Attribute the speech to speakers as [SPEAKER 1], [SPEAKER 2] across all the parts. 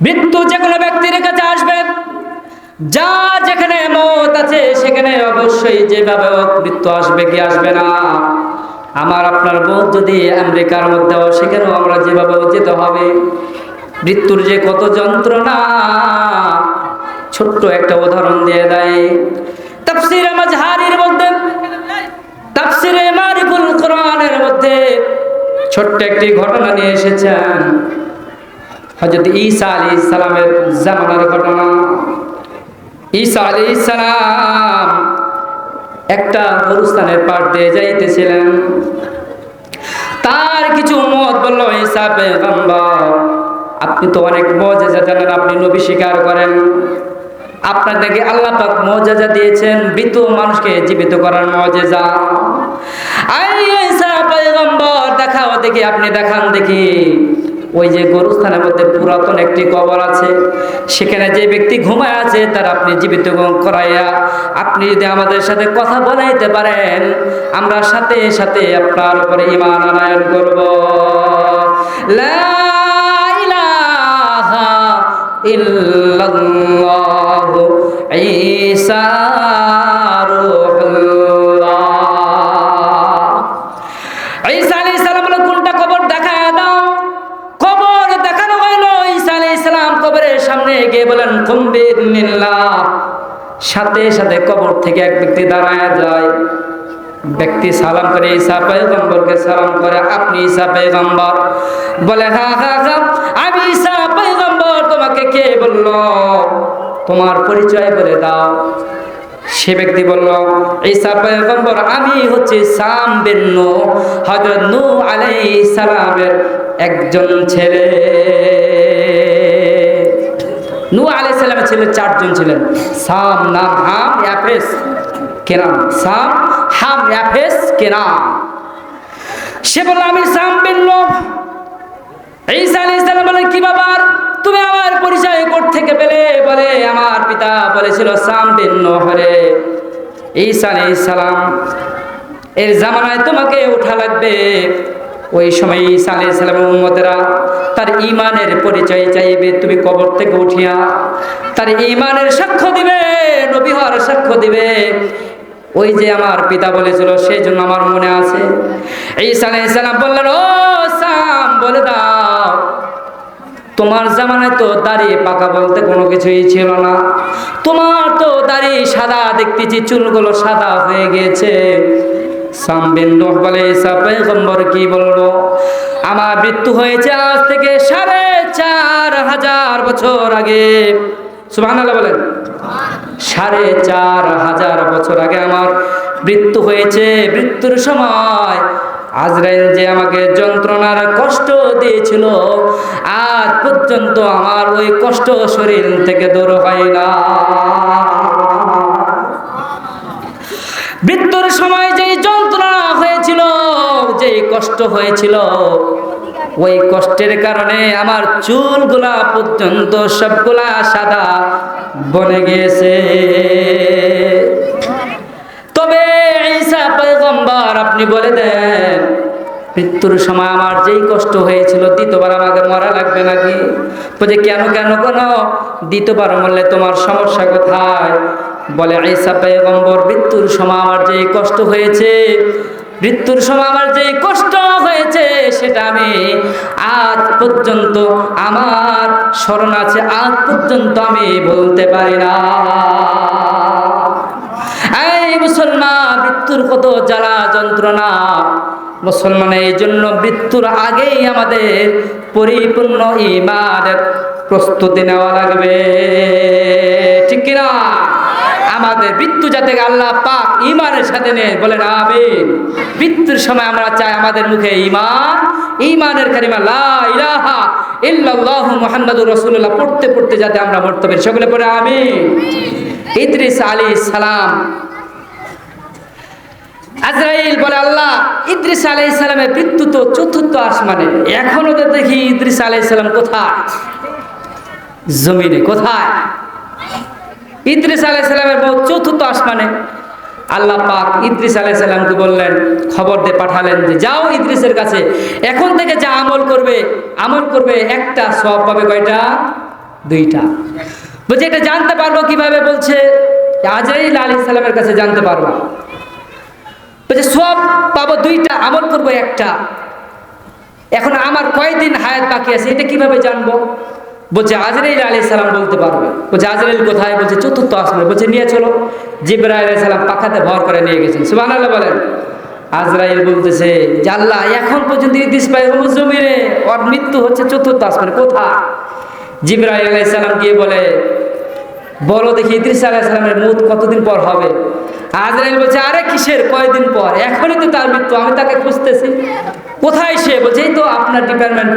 [SPEAKER 1] মৃত্যু যে কোনো ব্যক্তির কাছে আসবে, যা যেখানে মত আছে সেখানে অবশ্যই যেভাবে হোক মৃত্যু আসবে কি আসবে না। আমার আপনার বোধ যদি আমেরিকার মধ্যেও, সেখানেও আমরা যেভাবে যেতে হবে। মৃত্যুর যে কত যন্ত্রণা, ছোট্ট একটা উদাহরণ দিয়ে দেয় তাফসীরে মাজহারির মধ্যে, তাফসীরে মারিফুল কোরআনের মধ্যে ছোট্ট একটি ঘটনা নিয়ে এসেছেন। হযরত ঈসা আলাইহিস সালামের জামানার ঘটনা। ঈসা আলাইহিস সালাম একটা গরুস্থানের পাড় দিয়ে যাইতেছিলেন। তার কিছু উম্মত বলল, ঈসা পয়গম্বর, আপনি তো অনেক মুজিজা জানেন, আপনি নবী স্বীকার করেন, আপনার নাকি আল্লাহ পাক মুজিজা দিয়েছেন, মৃত মানুষকে জীবিত করার মুজিজা। আই ঈসা পয়গম্বর, দেখাও দেখি, আপনি দেখান দেখি। ওই যে গরুস্থানের মধ্যে পুরাতন একটি কবর আছে, সেখানে যে ব্যক্তি ঘুমায় আছে তার আপনি জীবিত করাইয়া আপনি যদি আমাদের সাথে কথা বলাইতে পারেন, আমরা সাথে সাথে আপনার উপরে ঈমান আনয়ন করব। লা ইলাহা ইল্লাল্লাহু ঈসা রূহুল্লাহ। ঈসা আলাইহিস সালাম বলে, কোনটা কবর দেখায় দাও। কবর দেখানো হইল। ঈসা আলাইহিস সালাম কবরের সামনে গিয়ে বলেন, কুম বিইذনিল্লাহ। সাথে সাথে কবর থেকে এক ব্যক্তি দাঁড়ায় যায়। ব্যক্তি সালাম করে, ঈসা পয়গম্বরকে সালাম করে, আপনি ঈসা পয়গম্বর? বলে, হ্যাঁ হ্যাঁ হ্যাঁ, আমি ঈসা পয়গম্বর। তোমাকে কে বলল? তোমার পরিচয় বলে দাও। সে ব্যক্তি বলল, ঈসা পয়গম্বর, আমি হচ্ছে সাম বিন নূহ, হযরত নূহ আলাইহিস সালামের একজন ছেলে। নূহ আলাইহিস সালামের ছেলে চারজন ছিলেন। সাম, নাম, হাম, ইয়াফেস, কেনান। সাম, হাম, ইয়াফেস, কেনান। সে বলল, আমি সাম বিন নূহ। ঈসা আলাইহিস সালাম বলেন, কি ব্যাপার, তুমি আমার পরিচয় কোথা থেকে পেলে? বলে, আমার পিতা বলেছিল সাম বিন নূহ রে। ঈসা আলাইহিস সালাম, এর জামানায় তোমাকে ওঠা লাগবে। ওই সময় ঈসা আলাইহিস সালামের উম্মতেরা তার ঈমানের পরিচয় চাইবে, তুমি কবর থেকে উঠিয়া তার ঈমানের সাক্ষ্য দিবে, নবী হওয়ার সাক্ষ্য দিবে। ওই যে আমার পিতা বলেছিল, সেই জন্য আমার মনে আছে। ঈসা আলাইহিস সালাম বললেন, ও সাম, বলে দাও, তোমার জামানায় তো দাড়ি পাকা বলতে কোনো কিছুই ছিল না। তোমার তো দাড়ি সাদা দেখতেছি, চুলগুলো সাদা হয়ে গেছে। সাম বিন নূহ বলে, ঈসা পয়গম্বর কি বলবো, আমার মৃত্যু হয়েছে আজ থেকে ৪৫০০ বছর আগে। সুবহানাল্লাহ বলেন। ৪৫০০ বছর আগে আমার মৃত্যু হয়েছে। মৃত্যুর সময় আজরাইল যে আমাকে যন্ত্রণার কষ্ট দিয়েছিল, আজ পর্যন্ত আমার ওই কষ্ট শরীর থেকে দূর হয় না। মৃত্যুর সময় যেই যন্ত্রণা হয়েছিল, যেই কষ্ট হয়েছিল, ওই কষ্টের কারণে আমার চুলগুলা পর্যন্ত সবগুলা সাদা বনে গিয়েছে। তবে ঈসা পয়গম্বর, আপনি বলে দেন, মৃত্যুর সময় আমার যেই কষ্ট হয়েছিল, দ্বিতীয়বার আমাকে মরা লাগবে নাকি? বলে, কেন কেন কেন, দ্বিতীয়বার মরলে তোমার সমস্যা কোথায়? বলে, ঈসা পয়গম্বর, মৃত্যুর সময় আমার যেই কষ্ট হয়েছে, মৃত্যুর সময় আমার যেই কষ্ট হয়েছে, সেটা আমি আজ পর্যন্ত আমার স্মরণ আছে, আজ পর্যন্ত আমি বলতে পারি না। এই মুসলমান, মৃত্যুর কত জ্বালা যন্ত্রণা। মুসলমানের এই জন্য মৃত্যুর আগেই আমাদের পরিপূর্ণ ঈমানের প্রস্তুতি নেওয়া লাগবে, ঠিক কিনা? আমাদের মৃত্যু যাতে আল্লাহ পাক ঈমানের সাথে নেয়, বলেন আমিন। মৃত্যুর সময় আমরা চাই আমাদের মুখে ঈমান, ঈমানের কালিমা লা ইলাহা ইল্লাল্লাহু মুহাম্মাদুর রাসূলুল্লাহ পড়তে পড়তে যাতে আমরা মরতে পারি। সকলে পড়ে আমিন। ইদ্রিস আলাইহিস সালাম, আজরাইল বলে, আল্লাহ, ইদ্রিস আলাইহিস সালামের মৃত্যু তো চতুর্থ আসমানে, এখনো তো দেখি ইদ্রিস আলাইহিস সালাম কোথায়? জমিনে। কোথায়? ইদ্রিস আলাইহিস সালামের মৌত চতুর্থ আসমানে। আল্লাহ পাক ইদ্রিস আলাইহিস সালামকে বললেন, খবর দিয়ে পাঠালেন যে যাও ইদ্রিসের কাছে, এখন থেকে যা আমল করবে একটা সওয়াব পাবে। কয়টা? দুইটা। বলছে এটা জানতে পারবো কিভাবে? বলছে আজরাইল আলাইহিস সালামের কাছে জানতে পারবো। বলছে সব পাবো দুইটা, আমল করবো একটা। এখন আমার কয়দিন হায়াত বাকি আছে এটা কিভাবে জানবো? বলছে আজরাইল আলাইহিস সালাম বলতে পারবে। বলছে আজরাইল কোথায়? বলছে চতুর্থ আসমানে। বলছে নিয়ে চলো। জিবরাইল আলাইহিস সালাম পাখাতে ভর করে নিয়ে গেছেন। সুবহানাল্লাহ বলেন। আজরাইল বলতেছে যে আল্লাহ, এখন পর্যন্ত ইদ্রিস পয়গম্বর জমিনে, ওর মৃত্যু হচ্ছে চতুর্থ আসমানে, কোথায়? জিবরাইল আলাইহিস সালাম গিয়ে বলে, বলো দেখি ইদ্রিস আলাইহিস সালামের মউত কতদিন পর হবে? আজরাইল বলছে আরে কিসের কয়দিন পর, এখনই তো তার মৃত্যু, আমি তাকে খুঁজতেছি। কোথায় সে? বলছে এই তো আপনার ডিপার্টমেন্ট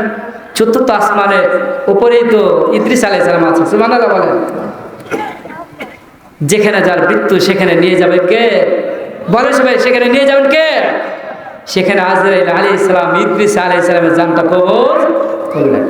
[SPEAKER 1] চতুর্থ আসমানের উপরেই তো ইদ্রিস আলাইহিস সালাম আছে। সুবহানাল্লাহ বলেন। যেখানে যার মৃত্যু সেখানে নিয়ে যাবে কে? বলে সবাই, সেখানে নিয়ে যাবেন কে? সেখানে আজরাইল আলাইহিস সালাম ইদ্রিস আলাইহিস সালামের জানটা কবজ করলেন।